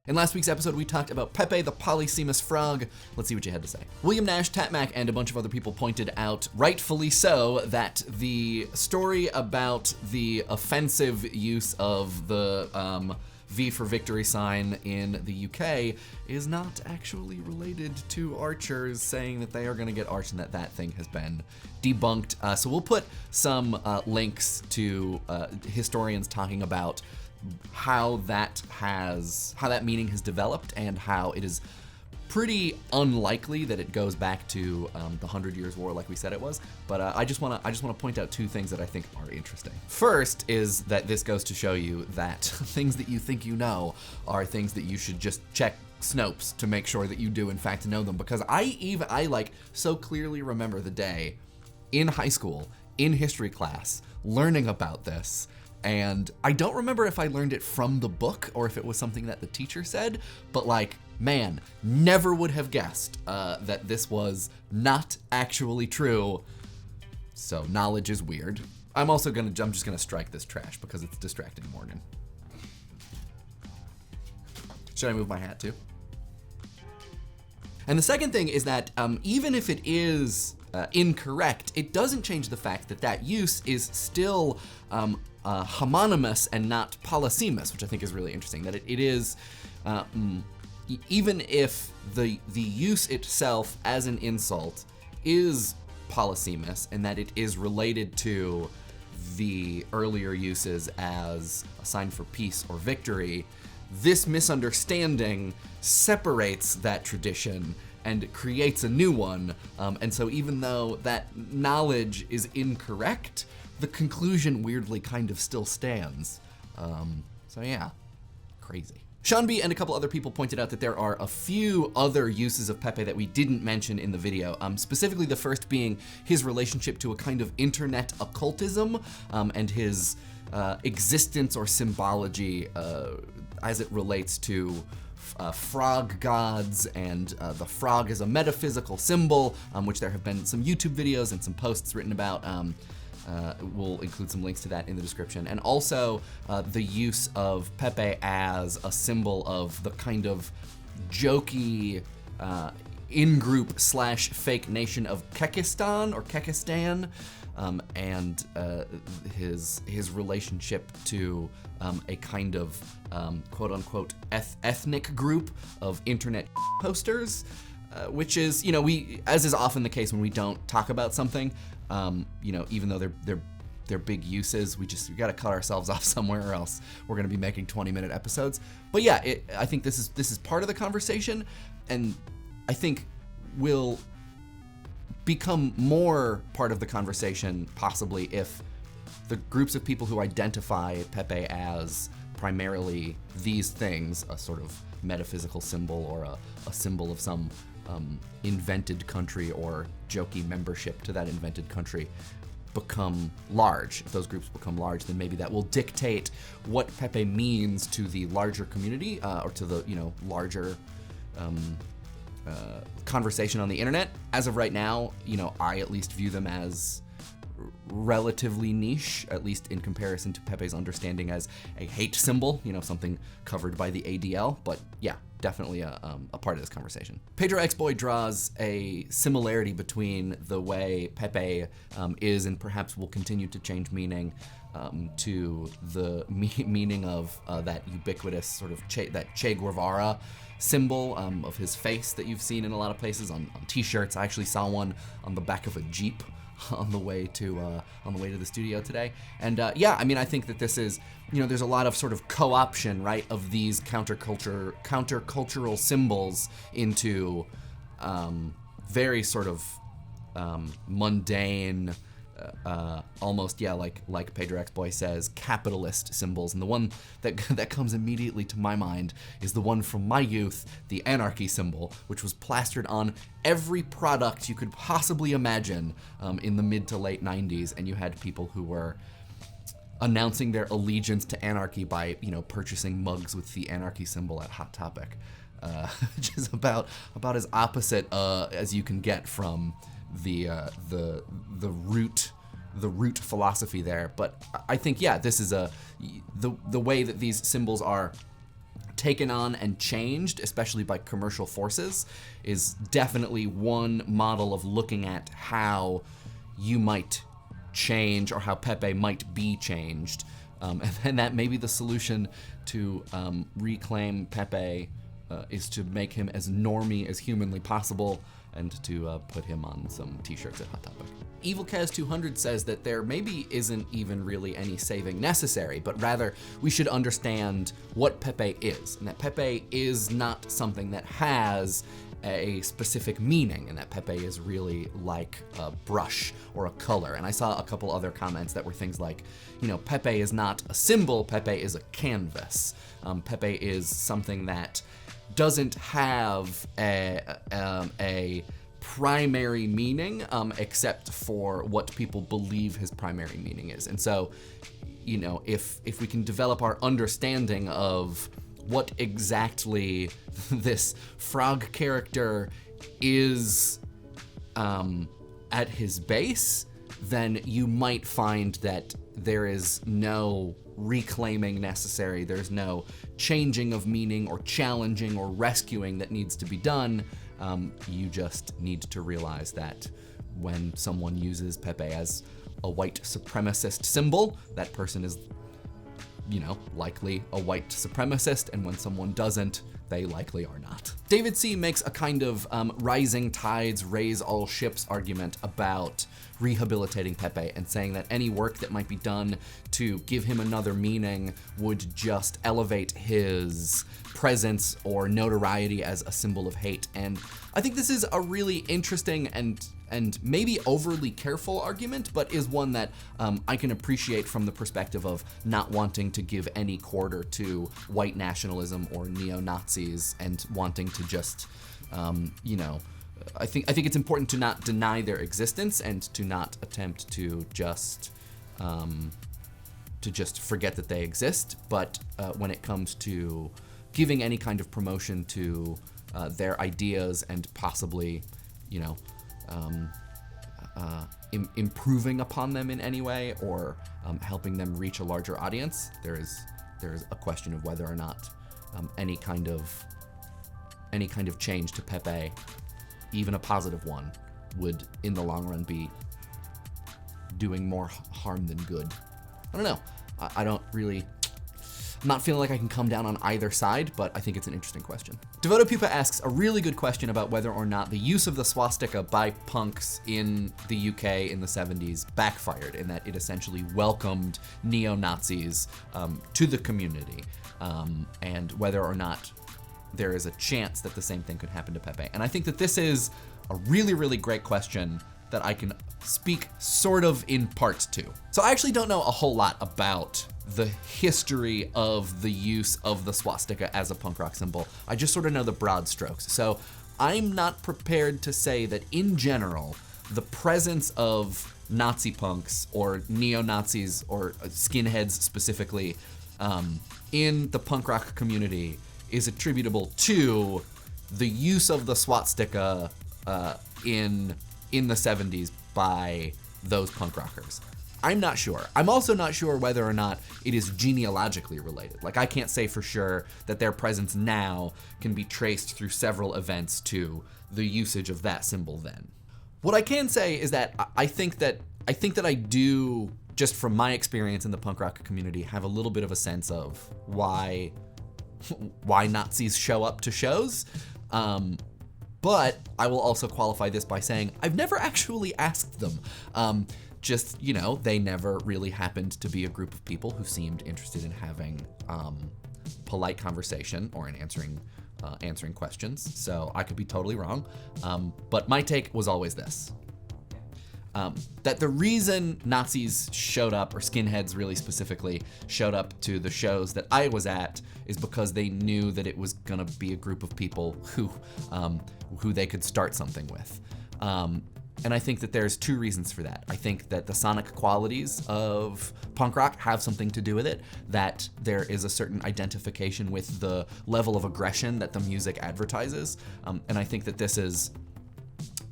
In last week's episode, we talked about Pepe the Polysemous Frog. Let's see what you had to say. William Nash, Tatmac, and a bunch of other people pointed out, rightfully so, that the story about the offensive use of the V for victory sign in the UK is not actually related to archers saying that they are going to get arched and that thing has been debunked. So we'll put some links to historians talking about how that meaning has developed and how it is pretty unlikely that it goes back to the 100 Years' War like we said it was. But I just want to point out two things that I think are interesting. First is that this goes to show you that things that you think you know are things that you should just check Snopes to make sure that you do in fact know them, because I like so clearly remember the day in high school in history class learning about this. And I don't remember if I learned it from the book or if it was something that the teacher said, but like, man, never would have guessed that this was not actually true. So knowledge is weird. I'm just gonna strike this trash because it's distracting Morgan. Should I move my hat too? And the second thing is that even if it is incorrect, it doesn't change the fact that use is still homonymous and not polysemous, which I think is really interesting. That it is, even if the use itself as an insult is polysemous and that it is related to the earlier uses as a sign for peace or victory, this misunderstanding separates that tradition and creates a new one. And so even though that knowledge is incorrect, the conclusion weirdly kind of still stands. So yeah, crazy. Shaun B and a couple other people pointed out that there are a few other uses of Pepe that we didn't mention in the video, specifically the first being his relationship to a kind of internet occultism and his existence or symbology as it relates to frog gods, and the frog is a metaphysical symbol, which there have been some YouTube videos and some posts written about. We'll include some links to that in the description. And also the use of Pepe as a symbol of the kind of jokey in-group / fake nation of Kekistan or Kekistan, and his relationship to a kind of quote-unquote ethnic group of internet posters, which is, as is often the case when we don't talk about something, even though they're big uses, we got to cut ourselves off somewhere, or else we're going to be making 20-minute episodes. But yeah, I think this is part of the conversation, and I think will become more part of the conversation possibly if the groups of people who identify Pepe as primarily these things, a sort of metaphysical symbol or a symbol of some invented country or jokey membership to that invented country, become large. If those groups become large, then maybe that will dictate what Pepe means to the larger community, or to the larger conversation on the internet. As of right now, I at least view them as relatively niche, at least in comparison to Pepe's understanding as a hate symbol, something covered by the ADL. But yeah, definitely a part of this conversation. Pedroxboy draws a similarity between the way Pepe is and perhaps will continue to change meaning to the meaning of that ubiquitous sort of that Che Guevara symbol of his face that you've seen in a lot of places on t-shirts. I actually saw one on the back of a Jeep on the way to the studio today. And I think that this is, there's a lot of sort of co-option, right, of these countercultural symbols into very sort of mundane, almost, like Pedroxboy says, capitalist symbols. And the one that comes immediately to my mind is the one from my youth, the anarchy symbol, which was plastered on every product you could possibly imagine in the mid to late 90s. And you had people who were announcing their allegiance to anarchy by, purchasing mugs with the anarchy symbol at Hot Topic, which is about as opposite as you can get from the root philosophy there. But I think, this is the way that these symbols are taken on and changed, especially by commercial forces, is definitely one model of looking at how you might change or how Pepe might be changed. And that maybe the solution to reclaim Pepe is to make him as normy as humanly possible and to put him on some t-shirts at Hot Topic. EvilCaz200 says that there maybe isn't even really any saving necessary, but rather we should understand what Pepe is, and that Pepe is not something that has a specific meaning, and that Pepe is really like a brush or a color. And I saw a couple other comments that were things like, you know, Pepe is not a symbol, Pepe is a canvas. Pepe is something that doesn't have a primary meaning except for what people believe his primary meaning is. And so, you know, if we can develop our understanding of what exactly this frog character is at his base, then you might find that there is no reclaiming necessary, there's no changing of meaning or challenging or rescuing that needs to be done. You just need to realize that when someone uses Pepe as a white supremacist symbol, that person is, you know, likely a white supremacist, and when someone doesn't, they likely are not. David C. makes a kind of rising tides raise all ships argument about rehabilitating Pepe and saying that any work that might be done to give him another meaning would just elevate his presence or notoriety as a symbol of hate. And I think this is a really interesting and maybe overly careful argument, but is one that I can appreciate from the perspective of not wanting to give any quarter to white nationalism or neo-Nazis and wanting to just, you know, I think it's important to not deny their existence and to not attempt to just forget that they exist. But when it comes to giving any kind of promotion to their ideas and possibly, you know, improving upon them in any way or helping them reach a larger audience, there is a question of whether or not any kind of change to Pepe, even a positive one, would in the long run be doing more harm than good. I don't know. I'm not feeling like I can come down on either side, but I think it's an interesting question. Devotedpupa asks a really good question about whether or not the use of the swastika by punks in the UK in the 70s backfired, in that it essentially welcomed neo-Nazis to the community, and whether or not there is a chance that the same thing could happen to Pepe. And I think that this is a really, really great question that I can speak sort of in part to. So I actually don't know a whole lot about the history of the use of the swastika as a punk rock symbol. I just sort of know the broad strokes. So I'm not prepared to say that in general, the presence of Nazi punks or neo-Nazis or skinheads specifically in the punk rock community is attributable to the use of the swastika in the 70s by those punk rockers. I'm not sure. I'm also not sure whether or not it is genealogically related. Like, I can't say for sure that their presence now can be traced through several events to the usage of that symbol then. What I can say is that I think that I do, just from my experience in the punk rock community, have a little bit of a sense of why Nazis show up to shows. But I will also qualify this by saying I've never actually asked them. Just, you know, they never really happened to be a group of people who seemed interested in having polite conversation or in answering questions. So I could be totally wrong. But my take was always this. That the reason Nazis showed up, or skinheads really specifically, showed up to the shows that I was at is because they knew that it was gonna be a group of people who they could start something with. And I think that there's two reasons for that. I think that the sonic qualities of punk rock have something to do with it, that there is a certain identification with the level of aggression that the music advertises. And I think that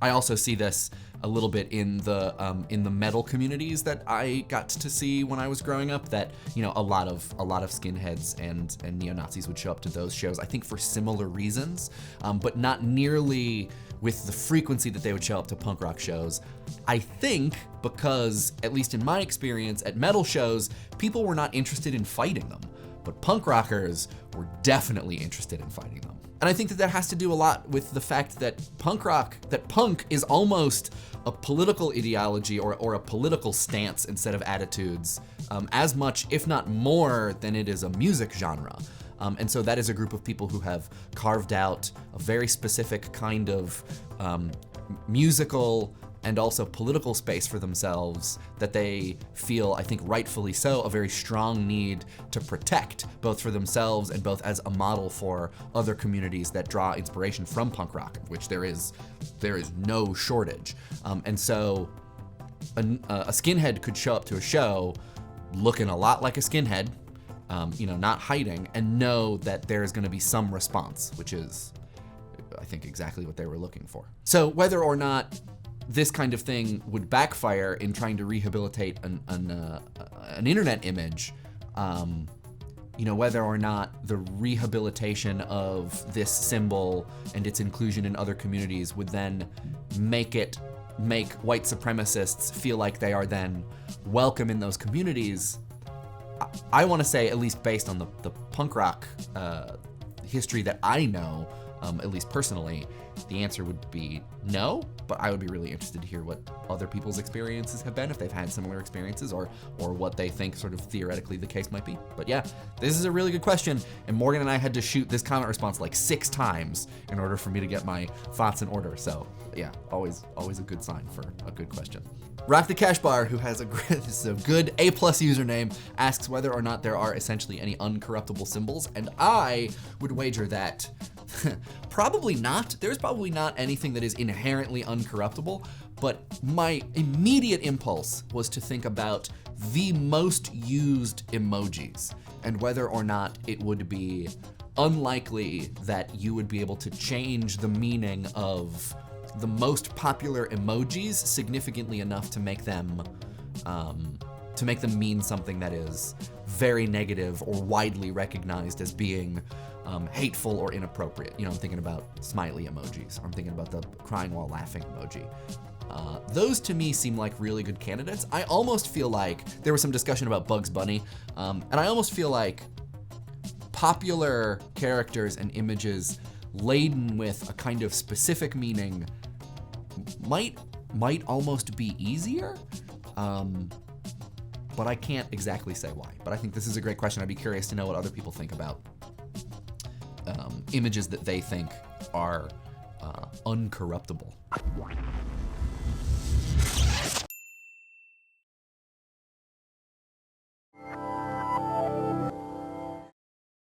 I also see this a little bit in the metal communities that I got to see when I was growing up, that, you know, a lot of skinheads and neo-Nazis would show up to those shows, I think for similar reasons, but not nearly with the frequency that they would show up to punk rock shows. I think because, at least in my experience at metal shows, people were not interested in fighting them, but punk rockers were definitely interested in fighting them. And I think that has to do a lot with the fact that punk is almost a political ideology or a political stance instead of attitudes, as much, if not more, than it is a music genre. And so that is a group of people who have carved out a very specific kind of musical and also political space for themselves that they feel, I think rightfully so, a very strong need to protect, both for themselves and both as a model for other communities that draw inspiration from punk rock, of which there is no shortage. And so a skinhead could show up to a show looking a lot like a skinhead, you know, not hiding, and know that there's gonna be some response, which is, I think, exactly what they were looking for. So whether or not this kind of thing would backfire in trying to rehabilitate an internet image, you know, whether or not the rehabilitation of this symbol and its inclusion in other communities would then make white supremacists feel like they are then welcome in those communities, I want to say, at least based on the punk rock history that I know, at least personally, the answer would be no, but I would be really interested to hear what other people's experiences have been, if they've had similar experiences, or what they think sort of theoretically the case might be. But yeah, this is a really good question, and Morgan and I had to shoot this comment response like 6 times in order for me to get my thoughts in order. So yeah, always a good sign for a good question. Rockthecashbar, who has this is a good A+ username, asks whether or not there are essentially any uncorruptible symbols, and I would wager that probably not. There's probably not anything that is inherently uncorruptible, but my immediate impulse was to think about the most used emojis and whether or not it would be unlikely that you would be able to change the meaning of the most popular emojis significantly enough to make them mean something that is very negative or widely recognized as being hateful or inappropriate. You know, I'm thinking about smiley emojis, or I'm thinking about the crying while laughing emoji. Those to me seem like really good candidates. I almost feel like there was some discussion about Bugs Bunny, and I almost feel like popular characters and images laden with a kind of specific meaning might almost be easier, but I can't exactly say why. But I think this is a great question. I'd be curious to know what other people think about images that they think are uncorruptible.